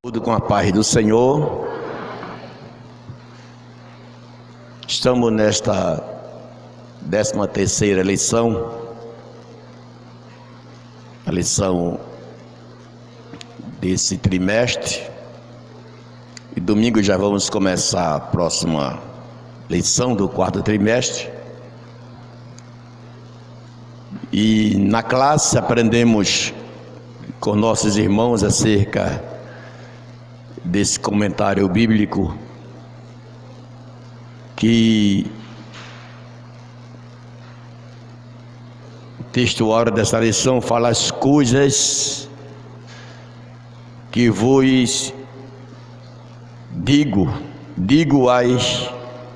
Tudo com a paz do Senhor. Estamos nesta 13ª lição, a lição desse trimestre, e domingo já vamos começar a próxima lição do 4º trimestre. E na classe aprendemos com nossos irmãos acerca desse comentário bíblico que o textuário dessa lição fala as coisas que vos digo-as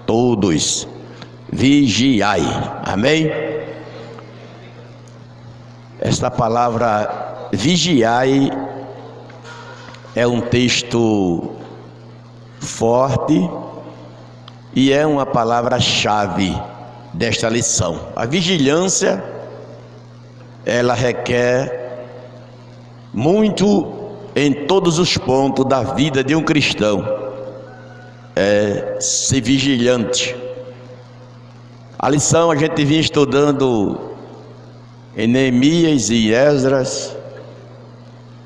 todos, vigiai. Amém? Esta palavra vigiai é um texto forte e é uma palavra-chave desta lição. A vigilância, ela requer muito em todos os pontos da vida de um cristão. É ser vigilante. A lição a gente vinha estudando em Neemias e Esdras,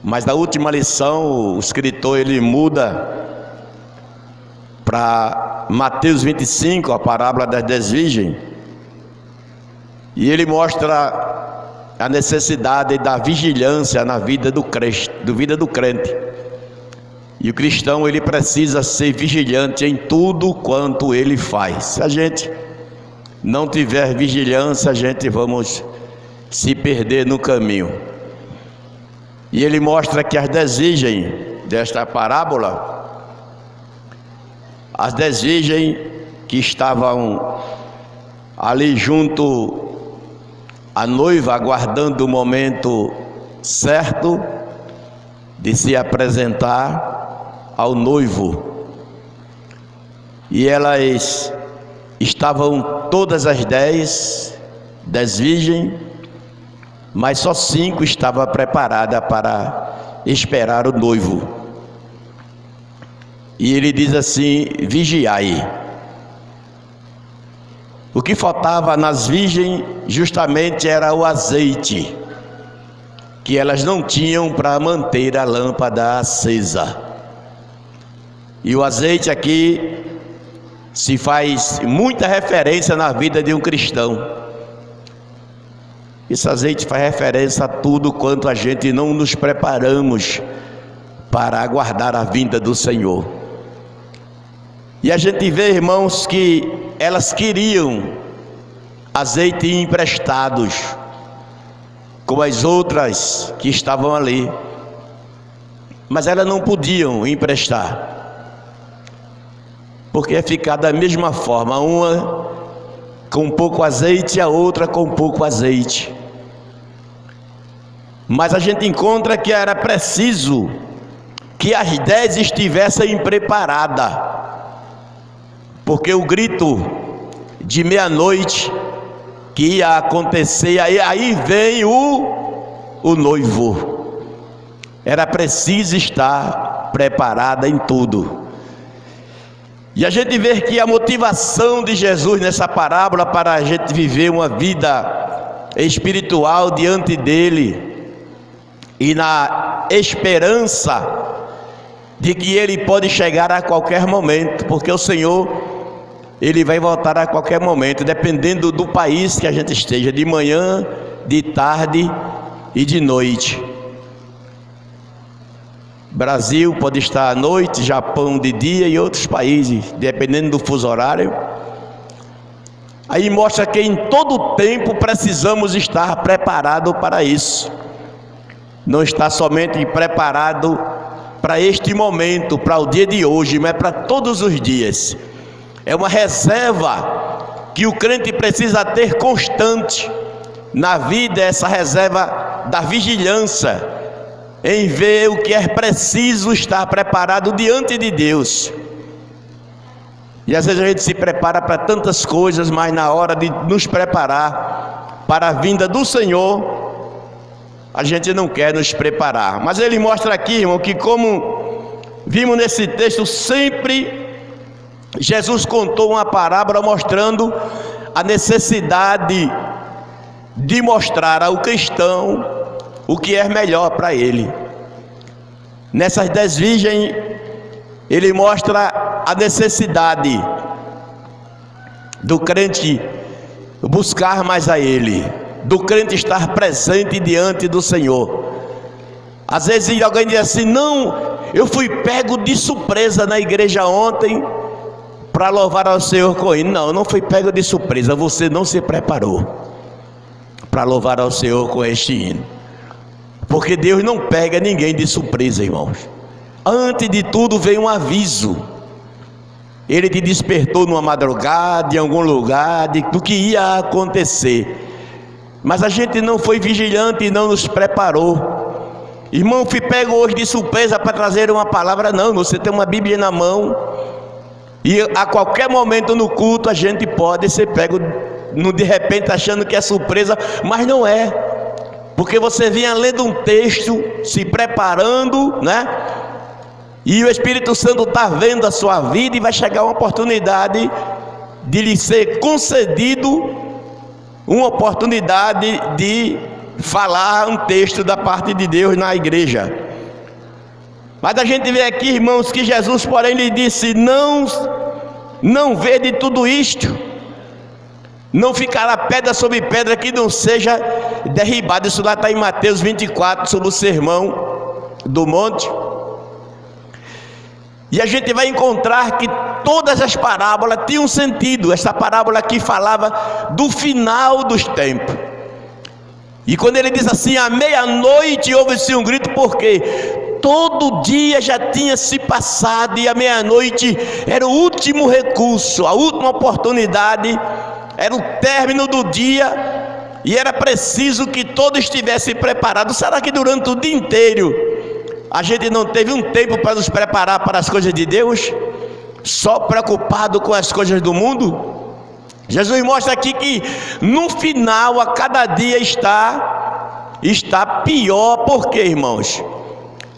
mas na última lição o escritor ele muda para Mateus 25, a parábola das 10 virgens, e ele mostra a necessidade da vigilância na vida do crente. E o cristão ele precisa ser vigilante em tudo quanto ele faz. Se a gente não tiver vigilância, a gente vamos se perder no caminho. E ele mostra que as 10 virgens desta parábola, as 10 virgens que estavam ali junto à noiva, aguardando o momento certo de se apresentar ao noivo. E elas estavam todas as 10 virgens, mas só 5 estavam preparadas para esperar o noivo. E ele diz assim: vigiai. O que faltava nas virgens justamente era o azeite, que elas não tinham para manter a lâmpada acesa. E o azeite aqui se faz muita referência na vida de um cristão. Esse azeite faz referência a tudo quanto a gente não nos preparamos para aguardar a vinda do Senhor. E a gente vê, irmãos, que elas queriam azeite emprestados, como as outras que estavam ali, mas elas não podiam emprestar, porque ia ficar da mesma forma, uma com pouco azeite e a outra com pouco azeite. Mas a gente encontra que era preciso que as 10 estivessem preparadas, porque o grito de meia-noite que ia acontecer, aí vem o noivo. Era preciso estar preparada em tudo. E a gente vê que a motivação de Jesus nessa parábola para a gente viver uma vida espiritual diante dele e na esperança de que ele pode chegar a qualquer momento, porque o Senhor ele vai voltar a qualquer momento, dependendo do país que a gente esteja, de manhã, de tarde e de noite. Brasil pode estar à noite, Japão de dia e outros países, dependendo do fuso horário. Aí mostra que em todo tempo precisamos estar preparados para isso. Não está somente preparado para este momento, para o dia de hoje, mas para todos os dias. É uma reserva que o crente precisa ter constante na vida, essa reserva da vigilância, em ver o que é preciso estar preparado diante de Deus. E às vezes a gente se prepara para tantas coisas, mas na hora de nos preparar para a vinda do Senhor, a gente não quer nos preparar. Mas ele mostra aqui, irmão, que como vimos nesse texto sempre Jesus contou uma parábola mostrando a necessidade de mostrar ao cristão o que é melhor para ele. Nessas 10 virgens, ele mostra a necessidade do crente buscar mais a ele, do crente estar presente diante do Senhor. Às vezes alguém diz assim: não, eu fui pego de surpresa na igreja ontem para louvar ao Senhor com ele. Não, não foi pego de surpresa, você não se preparou para louvar ao Senhor com este hino, porque Deus não pega ninguém de surpresa, irmãos. Antes de tudo vem um aviso. Ele te despertou numa madrugada, em algum lugar, do que ia acontecer, mas a gente não foi vigilante e não nos preparou. Irmão, fui pego hoje de surpresa para trazer uma palavra. Não, você tem uma Bíblia na mão, e a qualquer momento no culto a gente pode ser pego de repente achando que é surpresa, mas não é, porque você vinha lendo um texto, se preparando, né? E o Espírito Santo está vendo a sua vida, e vai chegar uma oportunidade de lhe ser concedido uma oportunidade de falar um texto da parte de Deus na igreja. Mas a gente vê aqui, irmãos, que Jesus, porém, lhe disse: não vede tudo isto, não ficará pedra sobre pedra que não seja derribada. Isso lá está em Mateus 24, sobre o sermão do monte. E a gente vai encontrar que todas as parábolas tinham um sentido. Essa parábola aqui falava do final dos tempos. E quando ele diz assim: à meia-noite houve-se um grito, porque todo dia já tinha se passado, e a meia-noite era o último recurso, a última oportunidade, era o término do dia, e era preciso que todos estivessem preparados. Será que durante o dia inteiro a gente não teve um tempo para nos preparar para as coisas de Deus, só preocupado com as coisas do mundo? Jesus mostra aqui que no final, a cada dia está pior. Por quê, irmãos?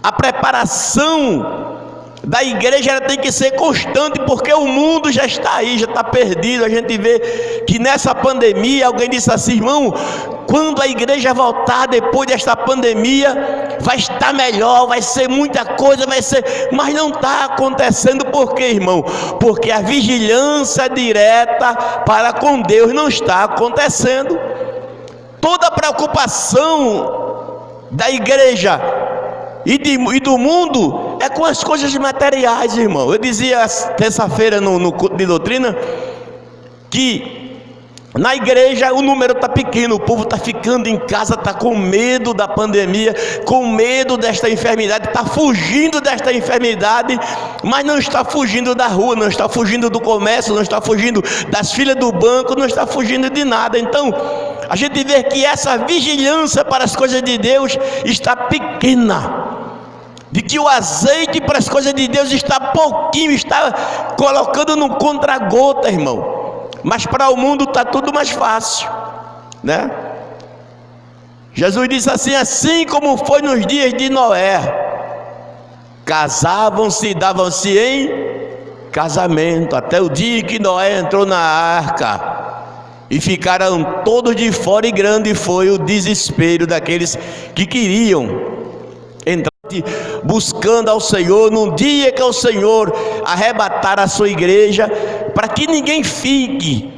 A preparação da igreja ela tem que ser constante, porque o mundo já está aí, já está perdido. A gente vê que nessa pandemia, alguém disse assim: irmão, quando a igreja voltar depois desta pandemia, vai estar melhor, vai ser muita coisa, mas não está acontecendo. Por quê, irmão? Porque a vigilância direta para com Deus não está acontecendo. Toda a preocupação da igreja e do mundo é com as coisas materiais, irmão. Eu dizia terça-feira no culto de doutrina que na igreja o número está pequeno, o povo está ficando em casa, está com medo da pandemia, com medo desta enfermidade, está fugindo desta enfermidade, mas não está fugindo da rua, não está fugindo do comércio, não está fugindo das filas do banco, não está fugindo de nada. Então a gente vê que essa vigilância para as coisas de Deus está pequena, de que o azeite para as coisas de Deus está pouquinho, está colocando no contra-gota, irmão. Mas para o mundo está tudo mais fácil, né? Jesus disse assim: assim como foi nos dias de Noé, casavam-se e davam-se em casamento, até o dia que Noé entrou na arca, e ficaram todos de fora, e grande foi o desespero daqueles que queriam entrar, buscando ao Senhor, num dia que o Senhor arrebatar a sua igreja, para que ninguém fique,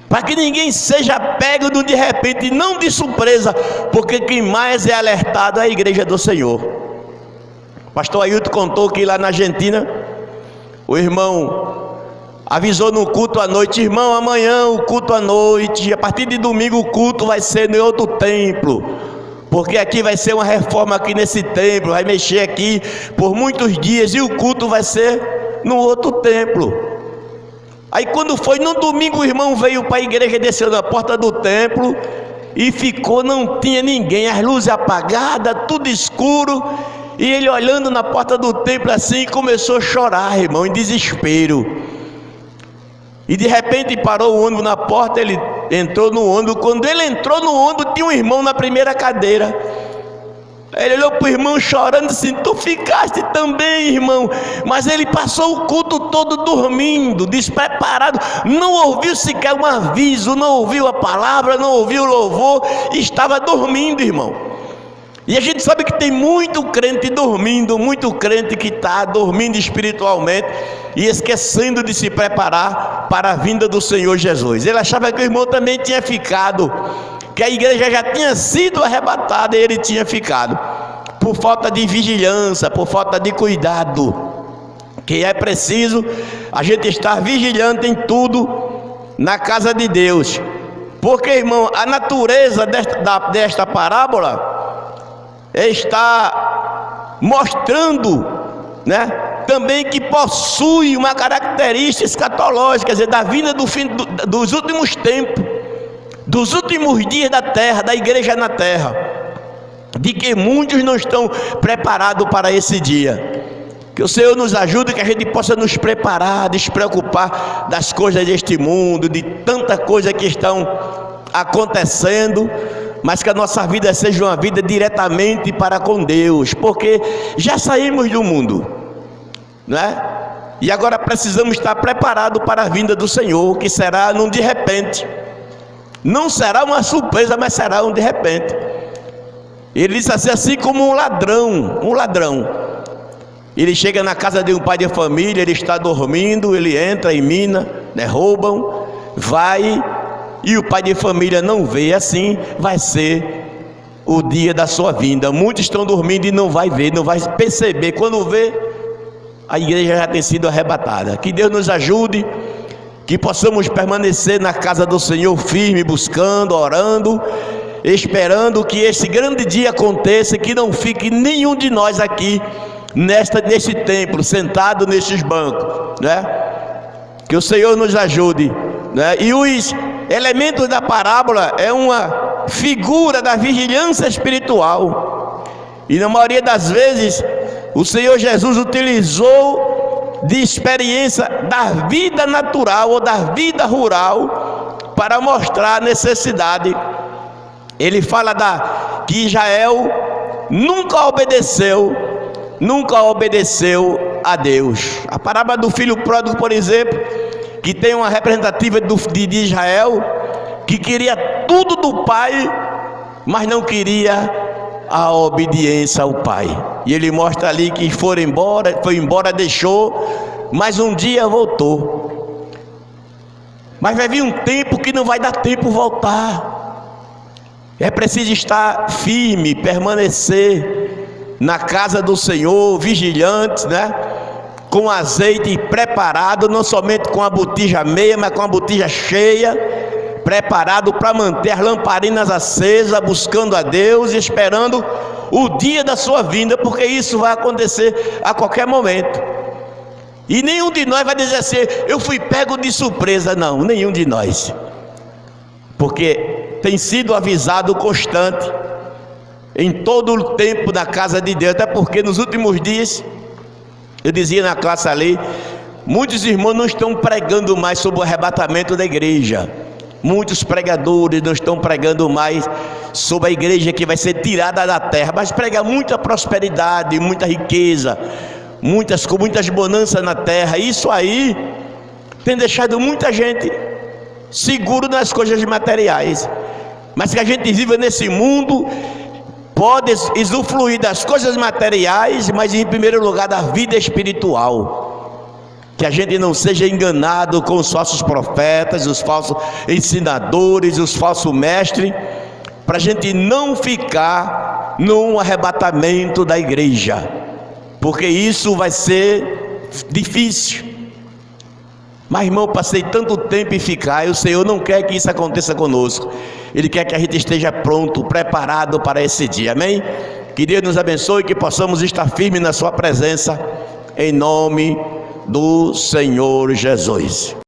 para que ninguém seja pego de repente, não de surpresa, porque quem mais é alertado é a igreja do Senhor. O pastor Ailton contou que lá na Argentina, o irmão avisou no culto à noite: irmão, amanhã o culto à noite, a partir de domingo o culto vai ser em outro templo, porque aqui vai ser uma reforma aqui nesse templo, vai mexer aqui por muitos dias, e o culto vai ser no outro templo. Aí quando foi no domingo, o irmão veio para a igreja, desceu na porta do templo e ficou, não tinha ninguém, as luzes apagadas, tudo escuro, e ele olhando na porta do templo assim, começou a chorar, irmão, em desespero. E de repente parou o ônibus na porta, ele entrou no ônibus. Quando ele entrou no ônibus, tinha um irmão na primeira cadeira. Ele olhou para o irmão chorando e disse: tu ficaste também, irmão. Mas ele passou o culto todo dormindo, despreparado, não ouviu sequer um aviso, não ouviu a palavra, não ouviu o louvor, estava dormindo, irmão. E a gente sabe que tem muito crente dormindo, muito crente que está dormindo espiritualmente e esquecendo de se preparar para a vinda do Senhor Jesus. Ele achava que o irmão também tinha ficado, que a igreja já tinha sido arrebatada e ele tinha ficado, por falta de vigilância, por falta de cuidado, que é preciso a gente estar vigilante em tudo na casa de Deus, porque, irmão, a natureza desta parábola está mostrando, né, também que possui uma característica escatológica, quer dizer, da vinda dos últimos tempos, dos últimos dias da terra, da igreja na terra, de que muitos não estão preparados para esse dia. Que o Senhor nos ajude, que a gente possa nos preparar, despreocupar das coisas deste mundo, de tanta coisa que estão acontecendo, mas que a nossa vida seja uma vida diretamente para com Deus, porque já saímos do mundo, né? E agora precisamos estar preparados para a vinda do Senhor, que será num de repente. Não será uma surpresa, mas será um de repente. Ele disse assim como um ladrão. Ele chega na casa de um pai de família, ele está dormindo, ele entra em mina, né, roubam, vai, e o pai de família não vê. Assim vai ser o dia da sua vinda. Muitos estão dormindo e não vai ver, não vai perceber. Quando vê, a igreja já tem sido arrebatada. Que Deus nos ajude, que possamos permanecer na casa do Senhor firme, buscando, orando, esperando que esse grande dia aconteça, que não fique nenhum de nós aqui nesse templo, sentado nesses bancos, né? Que o Senhor nos ajude, né? E os elementos da parábola é uma figura da vigilância espiritual, e na maioria das vezes o Senhor Jesus utilizou de experiência da vida natural ou da vida rural para mostrar a necessidade. Ele fala que Israel nunca obedeceu a Deus. A parábola do filho pródigo, por exemplo, que tem uma representativa de Israel, que queria tudo do pai, mas não queria a obediência ao pai. E ele mostra ali que foi embora, deixou, mas um dia voltou. Mas vai vir um tempo que não vai dar tempo voltar. É preciso estar firme, permanecer na casa do Senhor, vigilante, né? Com azeite preparado, não somente com a botija meia, mas com a botija cheia, preparado para manter as lamparinas acesas, buscando a Deus e esperando o dia da sua vinda, porque isso vai acontecer a qualquer momento. E nenhum de nós vai dizer assim: eu fui pego de surpresa. Não, nenhum de nós, porque tem sido avisado constante em todo o tempo da casa de Deus. Até porque nos últimos dias, eu dizia na classe ali, muitos irmãos não estão pregando mais sobre o arrebatamento da igreja. Muitos pregadores não estão pregando mais sobre a igreja que vai ser tirada da terra, mas prega muita prosperidade, muita riqueza, com muitas bonanças na terra. Isso aí tem deixado muita gente seguro nas coisas materiais, mas que a gente viva nesse mundo, pode usufruir das coisas materiais, mas em primeiro lugar da vida espiritual. Que a gente não seja enganado com os falsos profetas, os falsos ensinadores, os falsos mestres, para a gente não ficar num arrebatamento da igreja, porque isso vai ser difícil. Mas, irmão, passei tanto tempo em ficar, e o Senhor não quer que isso aconteça conosco. Ele quer que a gente esteja pronto, preparado para esse dia, amém? Que Deus nos abençoe, que possamos estar firmes na sua presença, em nome do Senhor Jesus.